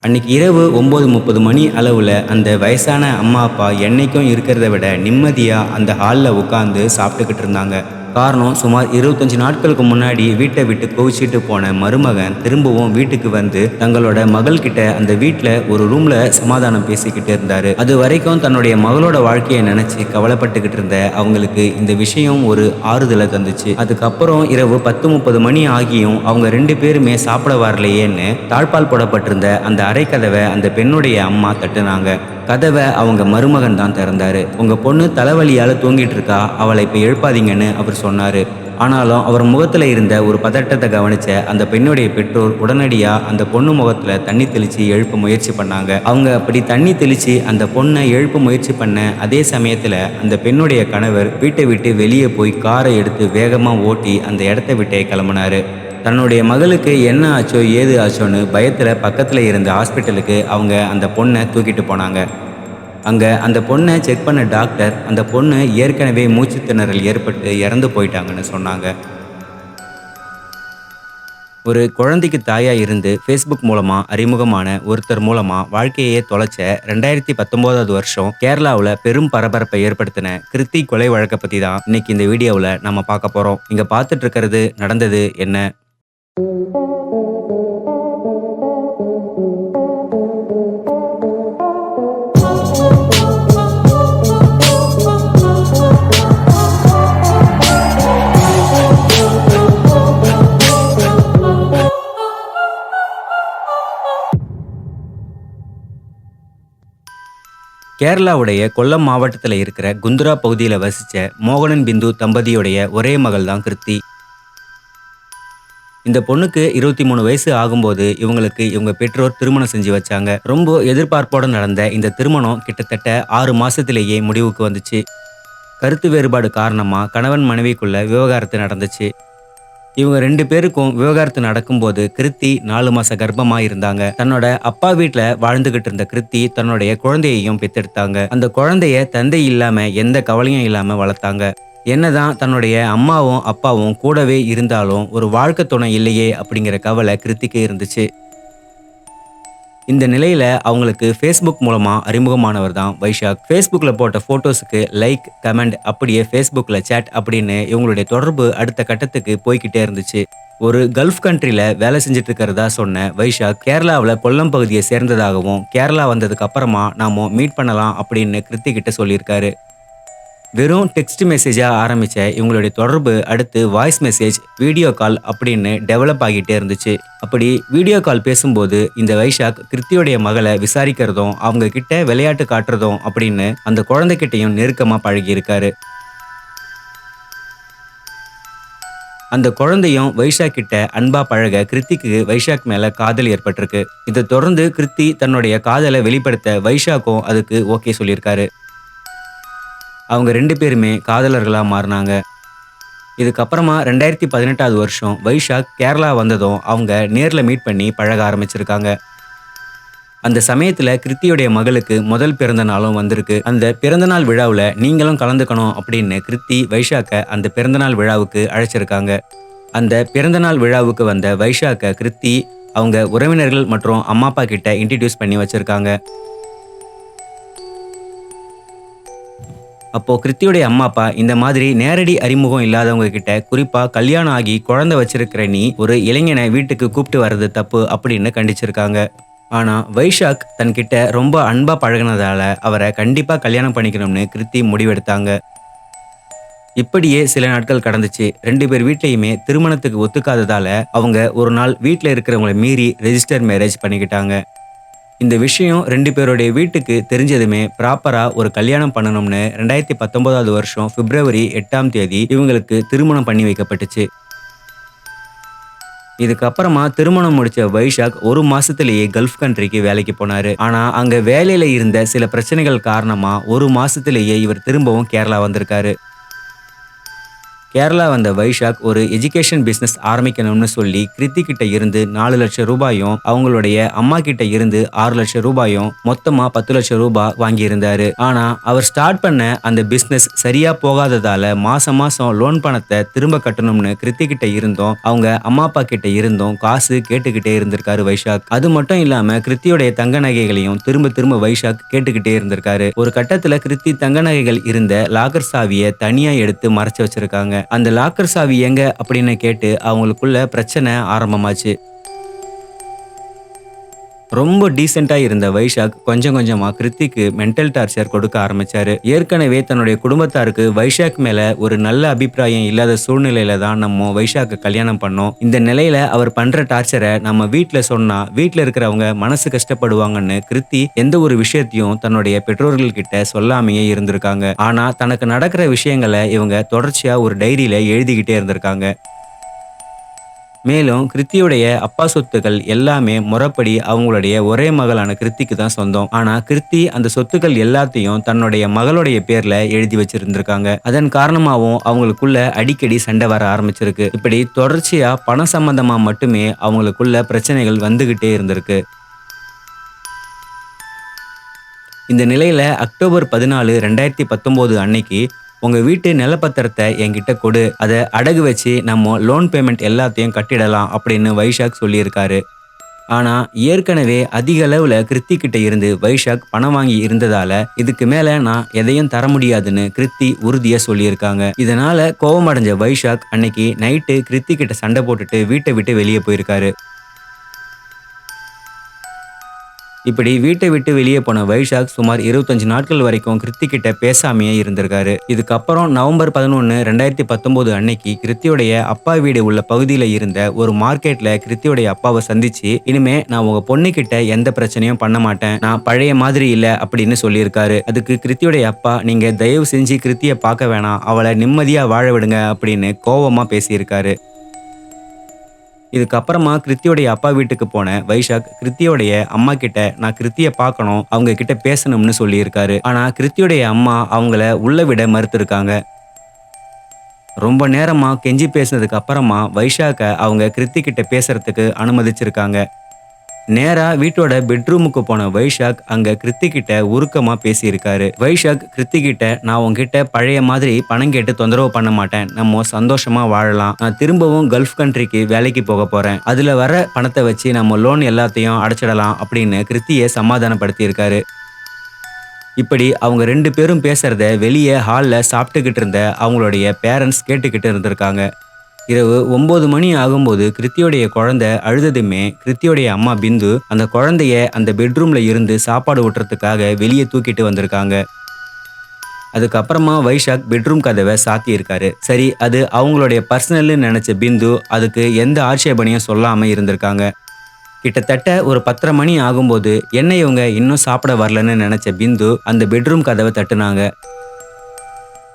அன்னைக்கு இரவு 9:30 மணி அளவுல அந்த வயசான அம்மா, அப்பா என்னைக்கும் இருக்கிறத விட நிம்மதியா அந்த ஹால்ல உட்கார்ந்து சாப்பிட்டுக்கிட்டு இருந்தாங்க. காரணம், சுமார் 25 நாட்களுக்கு முன்னாடி வீட்ட விட்டு கோவிச்சுட்டு போன மருமகன் திரும்பவும் வீட்டுக்கு வந்து தங்களோட மகள்கிட்ட அந்த வீட்ல ஒரு ரூம்ல சமாதானம் பேசிக்கிட்டு இருந்தாரு. அது வரைக்கும் தன்னுடைய மகளோட வாழ்க்கைய நினைச்சு கவலைப்பட்டுக்கிட்டு இருந்த அவங்களுக்கு இந்த விஷயம் ஒரு ஆறுதலை தந்துச்சு. அதுக்கப்புறம் இரவு 10:30 மணி ஆகியும் அவங்க 2 பேருமே சாப்பிட வரலையேன்னு தாழ்பால் போடப்பட்டிருந்த அந்த அறை கதவை அந்த பெண்ணுடைய அம்மா தட்டுனாங்க. கதவை அவங்க மருமகன் தான் திறந்தாரு. உங்க பொண்ணு தலைவலியால தூங்கிட்டு இருக்கா, அவளை இப்ப எழுப்பாதீங்கன்னு அவர் சொன்னாரு. ஆனாலும் அவர் முகத்துல இருந்த ஒரு பதட்டத்தை கவனிச்ச அந்த பெண்ணுடைய பெற்றோர் உடனடியா அந்த பொண்ணு முகத்துல தண்ணி தெளிச்சு எழுப்ப முயற்சி பண்ணாங்க. அவங்க அப்படி தண்ணி தெளிச்சு அந்த பொண்ணை எழுப்ப முயற்சி பண்ண அதே சமயத்துல அந்த பெண்ணுடைய கணவர் வீட்டை விட்டு வெளியே போய் காரை எடுத்து வேகமா ஓட்டி அந்த இடத்த விட்டே கிளம்பினாரு. தன்னுடைய மகளுக்கு என்ன ஆச்சோ ஏது ஆச்சோன்னு பயத்துல பக்கத்துல இருந்த ஹாஸ்பிட்டலுக்கு அவங்க அந்த பொண்ணை தூக்கிட்டு போனாங்க. அங்க அந்த பொண்ணை செக் பண்ண டாக்டர் அந்த பொண்ணு ஏற்கனவே மூச்சு திணறல் ஏற்பட்டு இறந்து போயிட்டாங்கன்னு சொன்னாங்க. ஒரு குழந்தைக்கு தாயா இருந்து ஃபேஸ்புக் மூலமா அறிமுகமான ஒருத்தர் மூலமா வாழ்க்கையே தொலைச்ச 2019வது வருஷம் கேரளாவுல பெரும் பரபரப்பை ஏற்படுத்தின கிருத்தி கொலை வழக்கை பத்தி தான் இன்னைக்கு இந்த வீடியோவில் நம்ம பார்க்க போறோம். இங்க பார்த்துட்டு இருக்கிறது நடந்தது என்ன. கேரளாவுடைய கொல்லம் மாவட்டத்தில் இருக்கிற குந்துரா பகுதியில் வசிச்ச மோகனன் பிந்து தம்பதியுடைய ஒரே மகள் தான் கிருத்தி. இந்த பொண்ணுக்கு 23 வயசு ஆகும்போது இவங்களுக்கு இவங்க பெற்றோர் திருமணம் செஞ்சு வச்சாங்க. ரொம்ப எதிர்பார்ப்போட நடந்த இந்த திருமணம் கிட்டத்தட்ட 6 மாசத்திலேயே முடிவுக்கு வந்துச்சு. கருத்து வேறுபாடு காரணமா கணவன் மனைவிக்குள்ள விவகாரத்து நடந்துச்சு. இவங்க 2 பேருக்கும் விவகாரத்து நடக்கும்போது கிருத்தி 4 மாச கர்ப்பமா இருந்தாங்க. தன்னோட அப்பா வீட்ல வாழ்ந்துகிட்டு இருந்த கிருத்தி தன்னுடைய குழந்தையையும் பெத்தெடுத்தாங்க. அந்த குழந்தைய தந்தை இல்லாம எந்த கவலையும் இல்லாம வளர்த்தாங்க. என்னதான் தன்னுடைய அம்மாவும் அப்பாவும் கூடவே இருந்தாலும் ஒரு வாழ்க்கை துணை இல்லையே அப்படிங்கிற கவலை கிருத்திக்கு இருந்துச்சு. இந்த நிலையில அவங்களுக்கு ஃபேஸ்புக் மூலமா அறிமுகமானவர் தான் வைஷாக். ஃபேஸ்புக்ல போட்ட போட்டோஸுக்கு லைக், கமெண்ட், அப்படியே ஃபேஸ்புக்ல சேட் அப்படின்னு இவங்களுடைய தொடர்பு அடுத்த கட்டத்துக்கு போய்கிட்டே இருந்துச்சு. ஒரு கல்ஃப் கண்ட்ரில வேலை செஞ்சுட்டு இருக்கிறதா சொன்ன வைஷாக் கேரளாவில் கொல்லம் பகுதியை சேர்ந்ததாகவும் கேரளா வந்ததுக்கு அப்புறமா நாம மீட் பண்ணலாம் அப்படின்னு கிருத்தி கிட்ட சொல்லியிருக்காரு. வெறும் டெக்ஸ்ட் மெசேஜா ஆரம்பிச்ச இவங்களுடைய தொடர்பு அடுத்து வாய்ஸ் மெசேஜ், வீடியோ கால் அப்படின்னு டெவலப் ஆகிட்டே இருந்துச்சு. அப்படி வீடியோ கால் பேசும்போது இந்த வைஷாக் கிருத்தியோடைய மகளை விசாரிக்கிறதும் அவங்க கிட்ட விளையாட்டு காட்டுறதும் அப்படின்னு அந்த குழந்தைகிட்டையும் நெருக்கமா பழகி இருக்காரு. அந்த குழந்தையும் வைஷாக் கிட்ட அன்பா பழக கிருத்திக்கு வைஷாக் மேல காதல் ஏற்பட்டிருக்கு. இதை தொடர்ந்து கிருத்தி தன்னுடைய காதலை வெளிப்படுத்த வைஷாக்கும் அதுக்கு ஓகே சொல்லியிருக்காரு. அவங்க 2 பேருமே காதலர்களா மாறினாங்க. இதுக்கப்புறமா 2018வது வருஷம் வைஷாக் கேரளா வந்ததும் அவங்க நேர்ல மீட் பண்ணி பழக ஆரம்பிச்சிருக்காங்க. அந்த சமயத்துல கிருத்தியுடைய மகளுக்கு முதல் பிறந்த நாளும் வந்திருக்கு. அந்த பிறந்தநாள் விழாவில் நீங்களும் கலந்துக்கணும் அப்படின்னு கிருத்தி வைஷாக்க அந்த பிறந்தநாள் விழாவுக்கு அழைச்சிருக்காங்க. அந்த பிறந்தநாள் விழாவுக்கு வந்த வைஷாக்க கிருத்தி அவங்க உறவினர்கள் மற்றும் அம்மா அப்பா கிட்ட இன்ட்ரடியூஸ் பண்ணி வச்சிருக்காங்க. அப்போ கிருத்தியுடைய அம்மா அப்பா இந்த மாதிரி நேரடி அறிமுகம் இல்லாதவங்க கிட்ட, குறிப்பா கல்யாணம் ஆகி குழந்தை வச்சிருக்கிற நீ ஒரு இளைஞனை வீட்டுக்கு கூப்பிட்டு வர்றது தப்பு அப்படின்னு கண்டிச்சிருக்காங்க. ஆனா வைஷாக் தன்கிட்ட ரொம்ப அன்பா பழகினதால அவரை கண்டிப்பா கல்யாணம் பண்ணிக்கணும்னு கிருத்தி முடிவெடுத்தாங்க. இப்படியே சில நாட்கள் கடந்துச்சு. 2 பேர் வீட்லயுமே திருமணத்துக்கு ஒத்துக்காததால அவங்க ஒரு நாள் வீட்டில் இருக்கிறவங்களை மீறி ரெஜிஸ்டர் மேரேஜ் பண்ணிக்கிட்டாங்க. இந்த விஷயம் 2 பேருடைய வீட்டுக்கு தெரிஞ்சதுமே ப்ராப்பரா ஒரு கல்யாணம் பண்ணணும்னு 2019வது வருஷம் பிப்ரவரி 8ஆம் தேதி இவங்களுக்கு திருமணம் பண்ணி வைக்கப்பட்டுச்சு. இதுக்கப்புறமா திருமணம் முடிச்ச வைஷாக் 1 மாசத்திலேயே கல்ஃப் கண்ட்ரிக்கு வேலைக்கு போனாரு. ஆனா அங்க வேலையில இருந்த சில பிரச்சனைகள் காரணமா 1 மாசத்திலேயே இவர் திரும்பவும் கேரளா வந்திருக்காரு. கேரளா வந்த வைஷாக் ஒரு எஜுகேஷன் பிசினஸ் ஆரம்பிக்கணும்னு சொல்லி கிருத்தி கிட்ட இருந்து 4 லட்சம் ரூபாயும் அவங்களுடைய அம்மா கிட்ட இருந்து 6 லட்சம் ரூபாயும் மொத்தமா 10 லட்சம் ரூபாய் வாங்கி இருந்தாரு. ஆனா அவர் ஸ்டார்ட் பண்ண அந்த பிசினஸ் சரியா போகாததால மாசம் மாசம் லோன் பணத்தை திரும்ப கட்டணும்னு கிருத்தி கிட்ட இருந்தும் அவங்க அம்மா அப்பா கிட்ட இருந்தும் காசு கேட்டுக்கிட்டே இருந்திருக்காரு வைஷாக். அது மட்டும் இல்லாம கிருத்தியோடைய தங்க நகைகளையும் திரும்ப திரும்ப வைஷாக் கேட்டுக்கிட்டே இருந்திருக்காரு. ஒரு கட்டத்துல கிருத்தி தங்க நகைகள் இருந்த லாக்கர் சாவியை தனியா எடுத்து மறைச்சு வச்சிருக்காங்க. அந்த லாக்கர் சாவி எங்க அப்படின்னு கேட்டு அவங்களுக்குள்ள பிரச்சனை ஆரம்பமாச்சு. ரொம்ப டீசென்ட்டா இருந்த வைஷாக் கொஞ்சம் கொஞ்சமா கிருத்திக்கு மென்டல் டார்ச்சர் கொடுக்க ஆரம்பிச்சாரு. ஏற்கனவே தன்னுடைய குடும்பத்தாருக்கு வைஷாக் மேல ஒரு நல்ல அபிப்பிராயம் இல்லாத சூழ்நிலையில தான் நம்ம வைஷாக்க கல்யாணம் பண்ணோம். இந்த நிலையில அவர் பண்ற டார்ச்சரை நம்ம வீட்ல சொன்னா வீட்ல இருக்கிறவங்க மனசு கஷ்டப்படுவாங்கன்னு கிருத்தி எந்த ஒரு விஷயத்தையும் தன்னுடைய பெற்றோர்கள் கிட்ட சொல்லாமையே இருந்திருக்காங்க. ஆனா தனக்கு நடக்கிற விஷயங்களை இவங்க தொடர்ச்சியா ஒரு டைரியில எழுதிக்கிட்டே இருந்திருக்காங்க. மேலும் கிருத்தியுடைய அப்பா சொத்துக்கள் எல்லாமே முறைப்படி அவங்களுடைய ஒரே மகளான கிருத்திக்கு தான் சொந்தம். ஆனா கிருத்தி அந்த சொத்துக்கள் எல்லாத்தையும் தன்னுடைய மகளுடைய பேர்ல எழுதி வச்சிருந்திருக்காங்க. அதன் காரணமாகவும் அவங்களுக்குள்ள அடிக்கடி சண்டை வர ஆரம்பிச்சிருக்கு. இப்படி தொடர்ச்சியா பணம் சம்பந்தமா மட்டுமே அவங்களுக்குள்ள பிரச்சனைகள் வந்துகிட்டே இருந்திருக்கு. இந்த நிலையில அக்டோபர் 14, 2019 அன்னைக்கு உங்க வீட்டு நிலப்பத்திரத்தை என்கிட்ட கொடு, அதை அடகு வச்சு நம்ம லோன் பேமெண்ட் எல்லாத்தையும் கட்டிடலாம் அப்படின்னு வைஷாக் சொல்லியிருக்காரு. ஆனா ஏற்கனவே அதிக அளவுல கிருத்தி கிட்ட இருந்து வைஷாக் பணம் வாங்கி இருந்ததால இதுக்கு மேல நான் எதையும் தர முடியாதுன்னு கிருத்தி உறுதியா சொல்லியிருக்காங்க. இதனால கோபமடைஞ்ச வைஷாக் அன்னைக்கு நைட்டு கிருத்தி கிட்ட சண்டை போட்டுட்டு வீட்டை விட்டு வெளியே போயிருக்காரு. இப்படி வீட்டை விட்டு வெளியே போன வைஷாக் சுமார் 25 நாட்கள் வரைக்கும் கிருத்தி கிட்ட பேசாமையே இருந்திருக்காரு. இதுக்கப்புறம் நவம்பர் 11, 2019 அன்னைக்கு கிருத்தியுடைய அப்பா வீடு உள்ள பகுதியில இருந்த ஒரு மார்க்கெட்ல கிருத்தியுடைய அப்பாவை சந்திச்சு, இனிமே நான் உங்க பொண்ணு கிட்ட எந்த பிரச்சனையும் பண்ண மாட்டேன், நான் பழைய மாதிரி இல்ல அப்படின்னு சொல்லியிருக்காரு. அதுக்கு கிருத்தியுடைய அப்பா, நீங்க தயவு செஞ்சு கிருத்திய பார்க்க வேணாம், அவளை நிம்மதியா வாழ விடுங்க அப்படின்னு கோவமா பேசியிருக்காரு. இதுக்கப்புறமா கிருத்தியோடைய அப்பா வீட்டுக்கு போன வைஷாக் கிருத்தியோடைய அம்மா கிட்ட நான் கிருத்திய பார்க்கணும், அவங்க கிட்ட பேசணும்னு சொல்லியிருக்காரு. ஆனா கிருத்தியோடைய அம்மா அவங்கள உள்ள விட மறுத்திருக்காங்க. ரொம்ப நேரமா கெஞ்சி பேசினதுக்கு அப்புறமா வைஷாக்க அவங்க கிருத்தி கிட்ட பேசுறதுக்கு அனுமதிச்சிருக்காங்க. நேரா வீட்டோட பெட்ரூமுக்கு போன வைஷாக் அங்க கிருத்தி கிட்ட உருக்கமா பேசியிருக்காரு. வைஷாக் கிருத்தி கிட்ட, நான் உன்கிட்ட பழைய மாதிரி பணம் கேட்டு தொந்தரவு பண்ண மாட்டேன், நம்ம சந்தோஷமா வாழலாம், நான் திரும்பவும் கல்ஃப் கண்ட்ரிக்கு வேலைக்கு போக போறேன், அதுல வர பணத்தை வச்சு நம்ம லோன் எல்லாத்தையும் அடைச்சிடலாம் அப்படின்னு கிருத்தியை சமாதானப்படுத்தியிருக்காரு. இப்படி அவங்க 2 பேரும் பேசுறத வெளியே ஹால்ல சாப்பிட்டுக்கிட்டு இருந்த அவங்களுடைய பேரண்ட்ஸ் கேட்டுக்கிட்டு இருந்திருக்காங்க. இரவு 9 மணி ஆகும்போது கிருத்தியோடைய குழந்தை அழுததுமே கிருத்தியோடைய அம்மா பிந்து அந்த குழந்தைய அந்த பெட்ரூம்ல இருந்து சாப்பாடு ஊட்டுறதுக்காக வெளியே தூக்கிட்டு வந்திருக்காங்க. அதுக்கப்புறமா வைஷாக் பெட்ரூம் கதவை சாத்தி இருக்காரு. சரி, அது அவங்களுடைய பர்சனல்னு நினைச்ச பிந்து அதுக்கு எந்த ஆட்சேபனையும் சொல்லாம இருந்திருக்காங்க. கிட்டத்தட்ட ஒரு 10:30 மணி ஆகும்போது என்ன இவங்க இன்னும் சாப்பிட வரலன்னு நினைச்ச பிந்து அந்த பெட்ரூம் கதவை தட்டுனாங்க.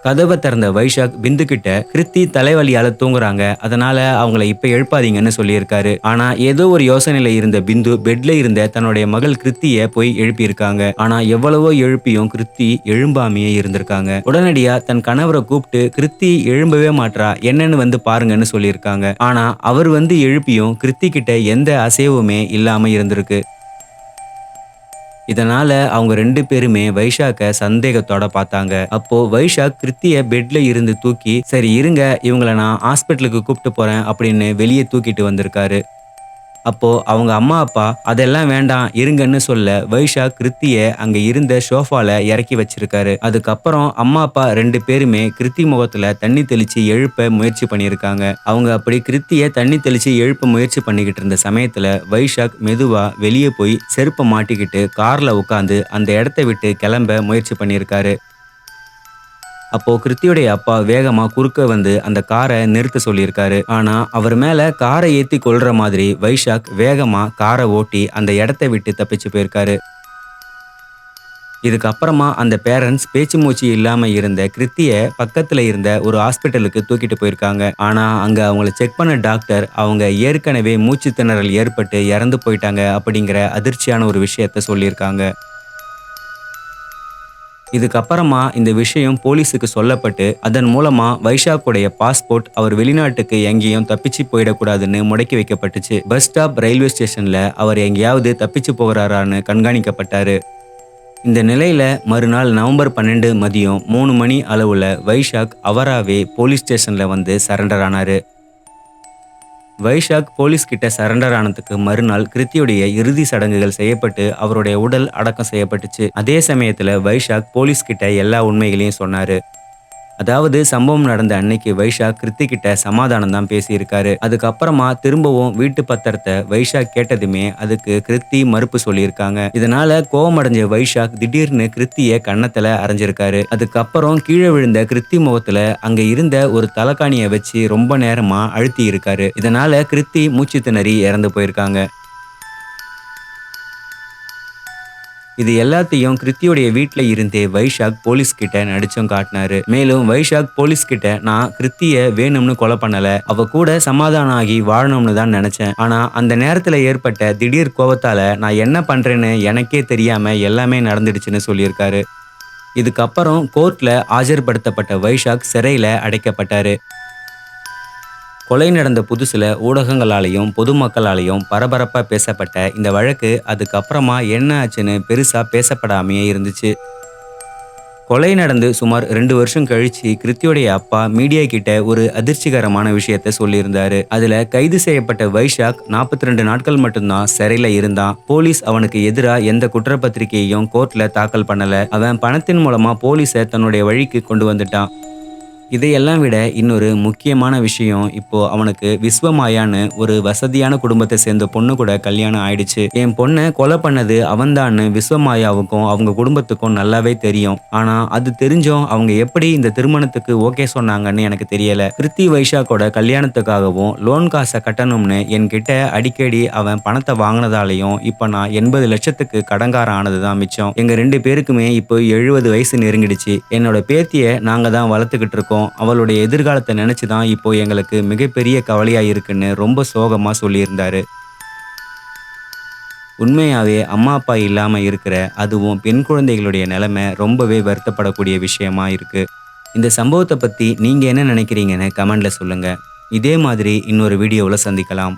கதவை திறந்த வைஷாக் பிந்து கிட்ட, கிருத்தி தலைவலியால தூங்குறாங்க, அதனால அவங்கள இப்ப எழுப்பாதீங்கன்னு சொல்லியிருக்காரு. ஆனா ஏதோ ஒரு யோசனையில இருந்த பிந்து பெட்ல இருந்த தன்னுடைய மகள் கிருத்திய போய் எழுப்பியிருக்காங்க. ஆனா எவ்வளவோ எழுப்பியும் கிருத்தி எழும்பாமையே இருந்திருக்காங்க. உடனடியா தன் கணவரை கூப்பிட்டு, கிருத்தி எழும்பவே மாட்றா, என்னன்னு வந்து பாருங்கன்னு சொல்லியிருக்காங்க. ஆனா அவர் வந்து எழுப்பியும் கிருத்தி கிட்ட எந்த அசைவுமே இல்லாம இருந்திருக்கு. இதனால அவங்க 2 பேருமே வைஷாக்க சந்தேகத்தோட பார்த்தாங்க. அப்போ வைஷாக் கிருத்திய பெட்ல இருந்து தூக்கி, சரி இருங்க, இவங்கள நான் ஹாஸ்பிட்டலுக்கு கூப்பிட்டு போறேன் அப்படின்னு வெளியே தூக்கிட்டு வந்திருக்காரு. அப்போ அவங்க அம்மா அப்பா அதெல்லாம் வேண்டாம் இருங்கன்னு சொல்ல வைஷாக் கிருத்திய அங்க இருந்த சோஃபால இறக்கி வச்சிருக்காரு. அதுக்கப்புறம் அம்மா அப்பா 2 பேருமே கிருத்தி முகத்துல தண்ணி தெளிச்சு எழுப்ப முயற்சி பண்ணியிருக்காங்க. அவங்க அப்படி கிருத்திய தண்ணி தெளிச்சு எழுப்ப முயற்சி பண்ணிக்கிட்டு இருந்த சமயத்துல வைஷாக் மெதுவா வெளியே போய் செருப்பை மாட்டிக்கிட்டு கார்ல உட்காந்து அந்த இடத்தை விட்டு கிளம்ப முயற்சி பண்ணியிருக்காரு. அப்போ கிருத்தியுடைய அப்பா வேகமா குறுக்க வந்து அந்த காரை நிறுத்த சொல்லியிருக்காரு. ஆனா அவர் மேல காரை ஏத்தி கொள்ற மாதிரி வைஷாக் வேகமா காரை ஓட்டி அந்த இடத்தை விட்டு தப்பிச்சு போயிருக்காரு. இதுக்கப்புறமா அந்த பேரண்ட்ஸ் பேச்சு மூச்சு இல்லாம இருந்த கிருத்திய பக்கத்துல இருந்த ஒரு ஹாஸ்பிட்டலுக்கு தூக்கிட்டு போயிருக்காங்க. ஆனா அங்க அவங்கள செக் பண்ண டாக்டர் அவங்க ஏற்கனவே மூச்சு திணறல் ஏற்பட்டு இறந்து போயிட்டாங்க அப்படிங்கிற அதிர்ச்சியான ஒரு விஷயத்த சொல்லியிருக்காங்க. இதுக்கப்புறமா இந்த விஷயம் போலீஸுக்கு சொல்லப்பட்டு அதன் மூலமா வைஷாக்குடைய பாஸ்போர்ட் அவர் வெளிநாட்டுக்கு எங்கேயும் தப்பிச்சு போயிடக்கூடாதுன்னு முடக்கி வைக்கப்பட்டுச்சு. பஸ் ஸ்டாப் ரயில்வே ஸ்டேஷன்ல அவர் எங்கேயாவது தப்பிச்சு போகிறாரான்னு கண்காணிக்கப்பட்டாரு. இந்த நிலையில மறுநாள் நவம்பர் 12 மதியம் 3 மணி அளவுல வைஷாக் அவராவே போலீஸ் ஸ்டேஷன்ல வந்து சரண்டர் ஆனாரு. வைஷாக் போலீஸ் கிட்ட சரண்டர் ஆனதுக்கு மறுநாள் கிருத்தியுடைய இறுதி சடங்குகள் செய்யப்பட்டு அவருடைய உடல் அடக்கம் செய்யப்பட்டுச்சு. அதே சமயத்துல வைஷாக் போலீஸ் கிட்ட எல்லா உண்மைகளையும் சொன்னாரு. அதாவது சம்பவம் நடந்த அன்னைக்கு வைஷாக் கிருத்தி கிட்ட சமாதானம் தான் பேசியிருக்காரு. அதுக்கப்புறமா திரும்பவும் வீட்டு பத்திரத்தை வைஷாக் கேட்டதுமே அதுக்கு கிருத்தி மறுப்பு சொல்லியிருக்காங்க. இதனால கோவமடைஞ்ச வைஷாக் திடீர்னு கிருத்திய கன்னத்துல அரைஞ்சிருக்காரு. அதுக்கப்புறம் கீழே விழுந்த கிருத்தி முகத்துல அங்க இருந்த ஒரு தலகாணியை வச்சு ரொம்ப நேரமா அழுத்தி இருக்காரு. இதனால கிருத்தி மூச்சு திணறி இறந்து போயிருக்காங்க. இது எல்லாத்தையும் கிருத்தியுடைய வீட்ல இருந்தே வைஷாக் போலீஸ் கிட்ட நடிச்சும் காட்டினாரு. மேலும் வைஷாக் போலீஸ் கிட்ட நான் கிருத்திய வேணும்னு கொலை பண்ணல, அவ கூட சமாதானம் ஆகி வாழணும்னு தான் நினைச்சேன். ஆனா அந்த நேரத்துல ஏற்பட்ட திடீர் கோபத்தால நான் என்ன பண்றேன்னு எனக்கே தெரியாம எல்லாமே நடந்துடுச்சுன்னு சொல்லியிருக்காரு. இதுக்கப்புறம் கோர்ட்ல ஆஜர்படுத்தப்பட்ட வைஷாக் சிறையில அடைக்கப்பட்டாரு. கொலை நடந்த புதுசுல ஊடகங்களாலையும் பொதுமக்களாலையும் பரபரப்பா பேசப்பட்ட இந்த வழக்கு அதுக்கப்புறமா என்ன ஆச்சுன்னு பெருசா பேசப்படாமையே இருந்துச்சு. கொலை நடந்து சுமார் 2 வருஷம் கழிச்சு கிருத்தியோடைய அப்பா மீடியா கிட்ட ஒரு அதிர்ச்சிகரமான விஷயத்த சொல்லியிருந்தாரு. அதுல கைது செய்யப்பட்ட வைஷாக் 42 நாட்கள் மட்டும்தான் சிறையில இருந்தான். போலீஸ் அவனுக்கு எதிரா எந்த குற்றப்பத்திரிகையையும் கோர்ட்ல தாக்கல் பண்ணல. அவன் பணத்தின் மூலமா போலீஸை தன்னுடைய வழிக்கு கொண்டு வந்துட்டான். இதையெல்லாம் விட இன்னொரு முக்கியமான விஷயம், இப்போ அவனுக்கு விஸ்வமாயான்னு ஒரு வசதியான குடும்பத்தை சேர்ந்த பொண்ணு கூட கல்யாணம் ஆயிடுச்சு. என் பொண்ணை கொலை பண்ணது அவன்தான்னு விஸ்வமாயாவுக்கும் அவங்க குடும்பத்துக்கும் நல்லாவே தெரியும். ஆனா அது தெரிஞ்சும் அவங்க எப்படி இந்த திருமணத்துக்கு ஓகே சொன்னாங்கன்னு எனக்கு தெரியல. கிருத்தி வைஷாக்கோட கல்யாணத்துக்காகவும் லோன் காசை கட்டணும்னு என்கிட்ட அடிக்கடி அவன் பணத்தை வாங்கினதாலையும் இப்ப நான் 80 லட்சத்துக்கு கடங்காரன் ஆனதுதான் மிச்சம். எங்க 2 பேருக்குமே இப்போ 70 வயசு நெருங்கிடுச்சு. என்னோட பேத்திய நாங்க தான் வளர்த்துக்கிட்டு இருக்கோம். அவளுடைய எதிர்காலத்தை நினைச்சுதான் இப்போ எங்களுக்கு மிகப்பெரிய கவலையா இருக்குன்னு ரொம்ப சோகமா சொல்லியிருந்தாரு. உண்மையாவே அம்மா அப்பா இல்லாம இருக்கிற அதுவும் பெண் குழந்தைகளுடைய நிலைமை ரொம்பவே வருத்தப்படக்கூடிய விஷயமா இருக்கு. இந்த சம்பவத்தை பத்தி நீங்க என்ன நினைக்கிறீங்கன்னு கமெண்ட்ல சொல்லுங்க. இதே மாதிரி இன்னொரு வீடியோவில் சந்திக்கலாம்.